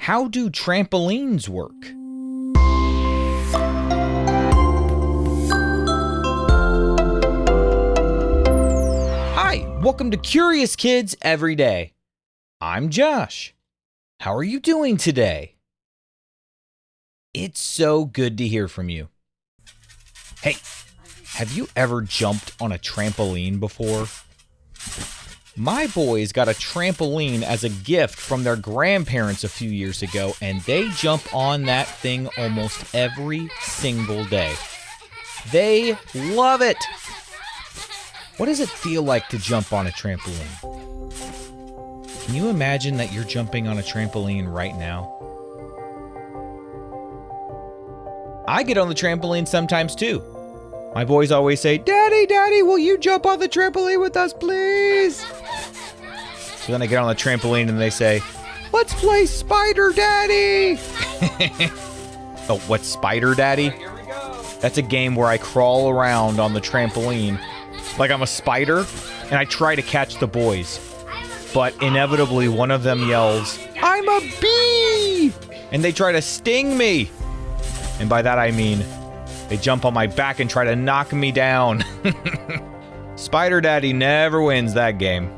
How do trampolines work? Hi, welcome to Curious Kids Every Day. I'm Josh. How are you doing today? It's so good to hear from you. Hey, have you ever jumped on a trampoline before? My boys got a trampoline as a gift from their grandparents a few years ago, and they jump on that thing almost every single day. They love it. What does it feel like to jump on a trampoline? Can you imagine that you're jumping on a trampoline right now? I get on the trampoline sometimes too. My boys always say, "Daddy, Daddy, will you jump on the trampoline with us, please?" So then I get on the trampoline and they say, "Let's play Spider Daddy." Oh, what's Spider Daddy? Here we go. That's a game where I crawl around on the trampoline like I'm a spider and I try to catch the boys. But inevitably one of them yells, "I'm a bee!" And they try to sting me. And by that I mean, they jump on my back and try to knock me down. Spider Daddy never wins that game.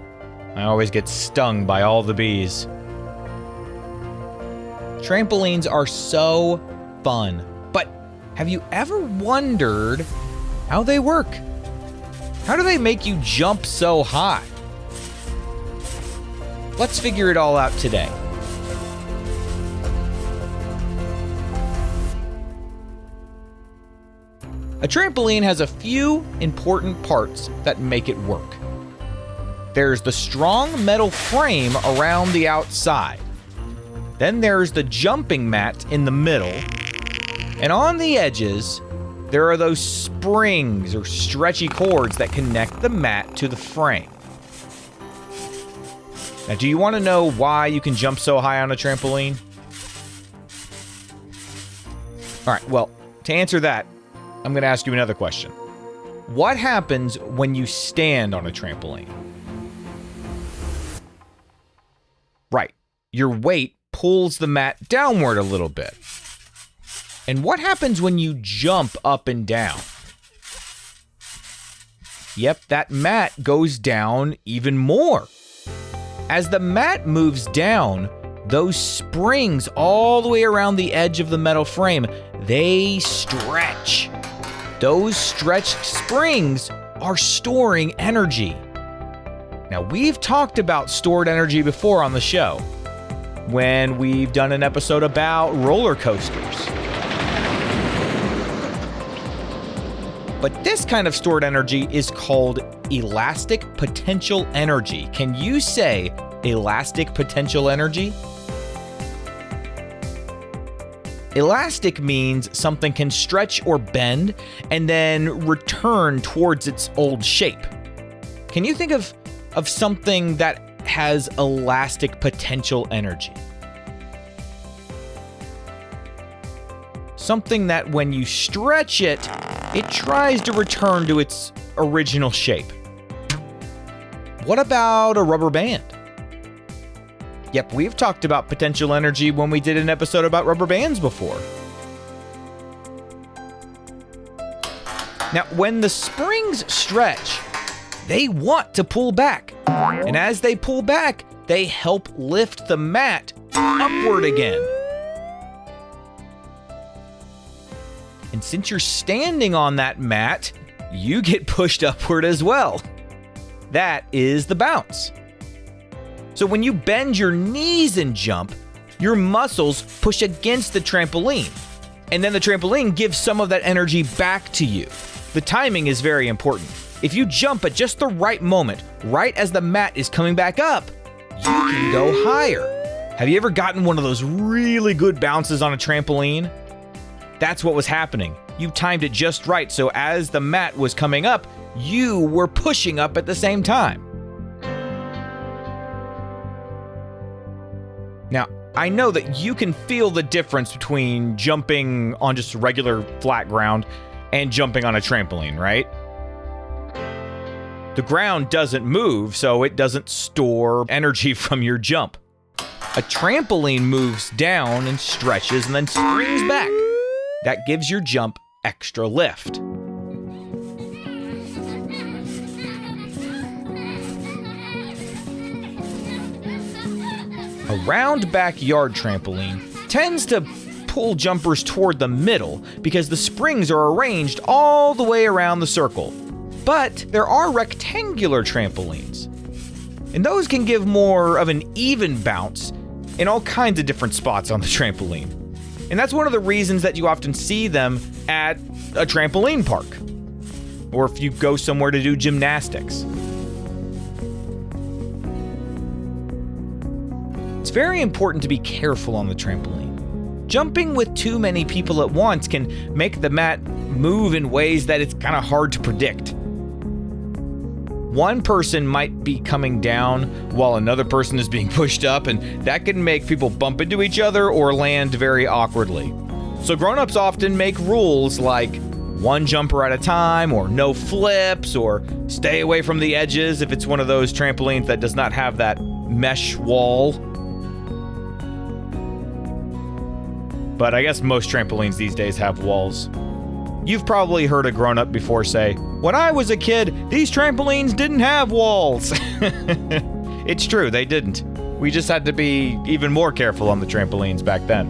I always get stung by all the bees. Trampolines are so fun, but have you ever wondered how they work? How do they make you jump so high? Let's figure it all out today. A trampoline has a few important parts that make it work. There's the strong metal frame around the outside. Then there's the jumping mat in the middle. And on the edges, there are those springs or stretchy cords that connect the mat to the frame. Now, do you want to know why you can jump so high on a trampoline? All right, well, to answer that, I'm going to ask you another question. What happens when you stand on a trampoline? Right, your weight pulls the mat downward a little bit. And what happens when you jump up and down? Yep, that mat goes down even more. As the mat moves down, those springs all the way around the edge of the metal frame, they stretch. Those stretched springs are storing energy. Now, we've talked about stored energy before on the show when we've done an episode about roller coasters. But this kind of stored energy is called elastic potential energy. Can you say elastic potential energy? Elastic means something can stretch or bend and then return towards its old shape. Can you think of something that has elastic potential energy? Something that when you stretch it, it tries to return to its original shape. What about a rubber band? Yep, we've talked about potential energy when we did an episode about rubber bands before. Now, when the springs stretch, they want to pull back. And as they pull back, they help lift the mat upward again. And since you're standing on that mat, you get pushed upward as well. That is the bounce. So when you bend your knees and jump, your muscles push against the trampoline. And then the trampoline gives some of that energy back to you. The timing is very important. If you jump at just the right moment, right as the mat is coming back up, you can go higher. Have you ever gotten one of those really good bounces on a trampoline? That's what was happening. You timed it just right, so as the mat was coming up, you were pushing up at the same time. Now, I know that you can feel the difference between jumping on just regular flat ground and jumping on a trampoline, right? The ground doesn't move, so it doesn't store energy from your jump. A trampoline moves down and stretches and then springs back. That gives your jump extra lift. A round backyard trampoline tends to pull jumpers toward the middle because the springs are arranged all the way around the circle. But there are rectangular trampolines, and those can give more of an even bounce in all kinds of different spots on the trampoline. And that's one of the reasons that you often see them at a trampoline park, or if you go somewhere to do gymnastics. It's very important to be careful on the trampoline. Jumping with too many people at once can make the mat move in ways that it's kind of hard to predict. One person might be coming down while another person is being pushed up, and that can make people bump into each other or land very awkwardly. So grown-ups often make rules like one jumper at a time, or no flips, or stay away from the edges if it's one of those trampolines that does not have that mesh wall. But I guess most trampolines these days have walls. You've probably heard a grown-up before say, "When I was a kid, these trampolines didn't have walls." It's true, they didn't. We just had to be even more careful on the trampolines back then.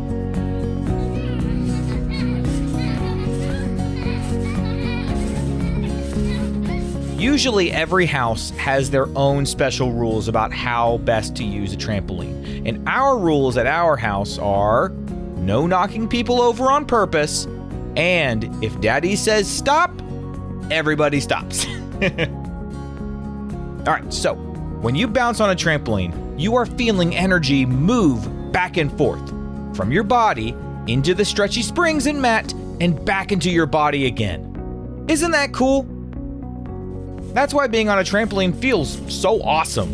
Usually every house has their own special rules about how best to use a trampoline. And our rules at our house are no knocking people over on purpose, and if Daddy says stop, everybody stops. All right, so when you bounce on a trampoline, you are feeling energy move back and forth from your body into the stretchy springs and mat and back into your body again. Isn't that cool? That's why being on a trampoline feels so awesome.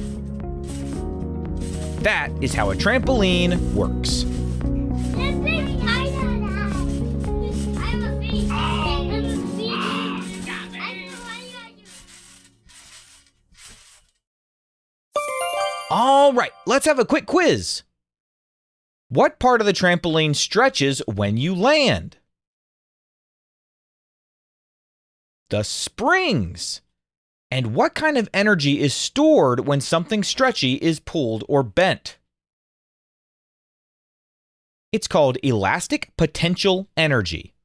That is how a trampoline works. All right, let's have a quick quiz. What part of the trampoline stretches when you land? The springs. And what kind of energy is stored when something stretchy is pulled or bent? It's called elastic potential energy.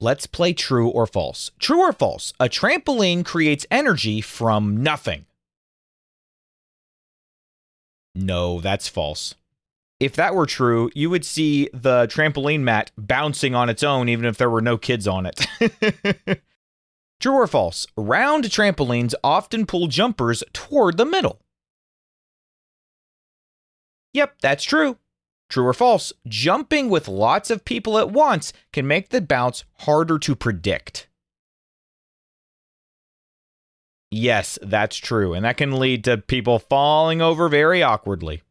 Let's play true or false. True or false? A trampoline creates energy from nothing. No, that's false. If that were true, you would see the trampoline mat bouncing on its own even if there were no kids on it. True or false? Round trampolines often pull jumpers toward the middle. Yep, that's true. True or false? Jumping with lots of people at once can make the bounce harder to predict. Yes, that's true, and that can lead to people falling over very awkwardly.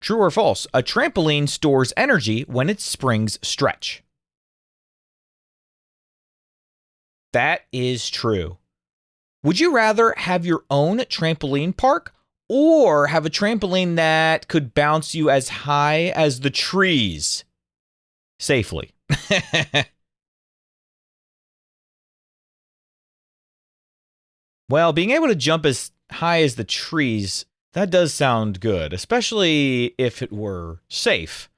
True or false? A trampoline stores energy when its springs stretch. That is true. Would you rather have your own trampoline park or have a trampoline that could bounce you as high as the trees safely? Well, being able to jump as high as the trees, that does sound good, especially if it were safe.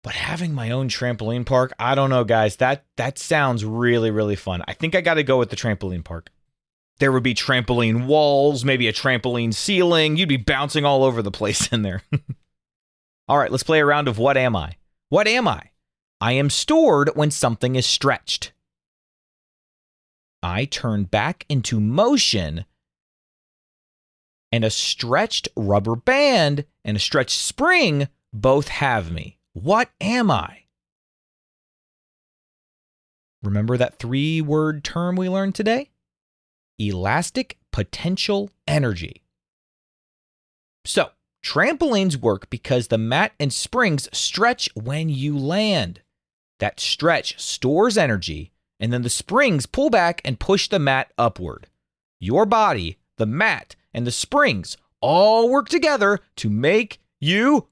But having my own trampoline park, I don't know, guys. That sounds really, really fun. I think I got to go with the trampoline park. There would be trampoline walls, maybe a trampoline ceiling. You'd be bouncing all over the place in there. All right, let's play a round of What Am I? What am I? I am stored when something is stretched. I turn back into motion, and a stretched rubber band and a stretched spring both have me. What am I? Remember that 3-word term we learned today? Elastic potential energy. So, trampolines work because the mat and springs stretch when you land. That stretch stores energy, and then the springs pull back and push the mat upward. Your body, the mat, and the springs all work together to make You.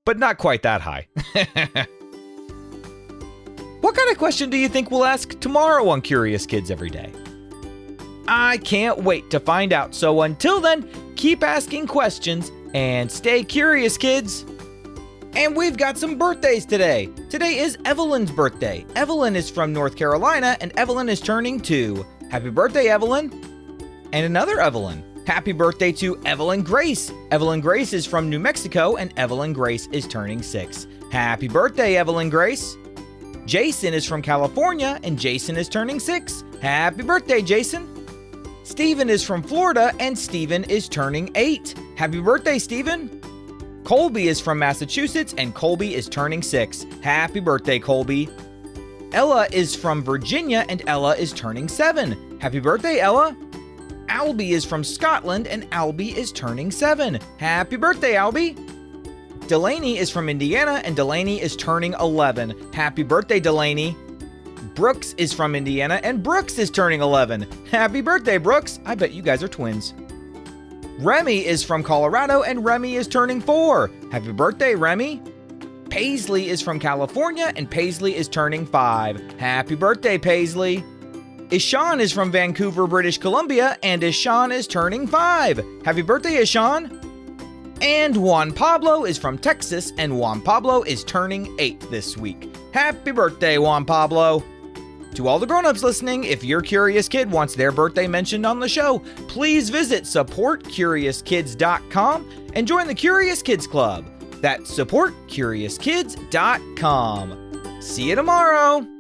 But not quite that high. What kind of question do you think we'll ask tomorrow on Curious Kids Every Day? I can't wait to find out. So until then, keep asking questions and stay curious, kids. And we've got some birthdays today. Today is Evelyn's birthday. Evelyn is from North Carolina, and Evelyn is turning 2. Happy birthday, Evelyn. And another Evelyn. Happy birthday to Evelyn Grace. Evelyn Grace is from New Mexico, and Evelyn Grace is turning 6. Happy birthday, Evelyn Grace. Jason is from California, and Jason is turning 6. Happy birthday, Jason. Stephen is from Florida, and Stephen is turning 8. Happy birthday, Stephen. Colby is from Massachusetts, and Colby is turning 6. Happy birthday, Colby. Ella is from Virginia, and Ella is turning 7. Happy birthday, Ella. Albie is from Scotland, and Albie is turning 7. Happy birthday, Albie. Delaney is from Indiana, and Delaney is turning 11. Happy birthday, Delaney. Brooks is from Indiana, and Brooks is turning 11. Happy birthday, Brooks. I bet you guys are twins. Remy is from Colorado, and Remy is turning 4. Happy birthday, Remy. Paisley is from California, and Paisley is turning 5. Happy birthday, Paisley. Ishan is from Vancouver, British Columbia, and Ishan is turning 5. Happy birthday, Ishan. And Juan Pablo is from Texas, and Juan Pablo is turning 8 this week. Happy birthday, Juan Pablo. To all the grown-ups listening, if your curious kid wants their birthday mentioned on the show, please visit supportcuriouskids.com and join the Curious Kids Club. That's supportcuriouskids.com. See you tomorrow.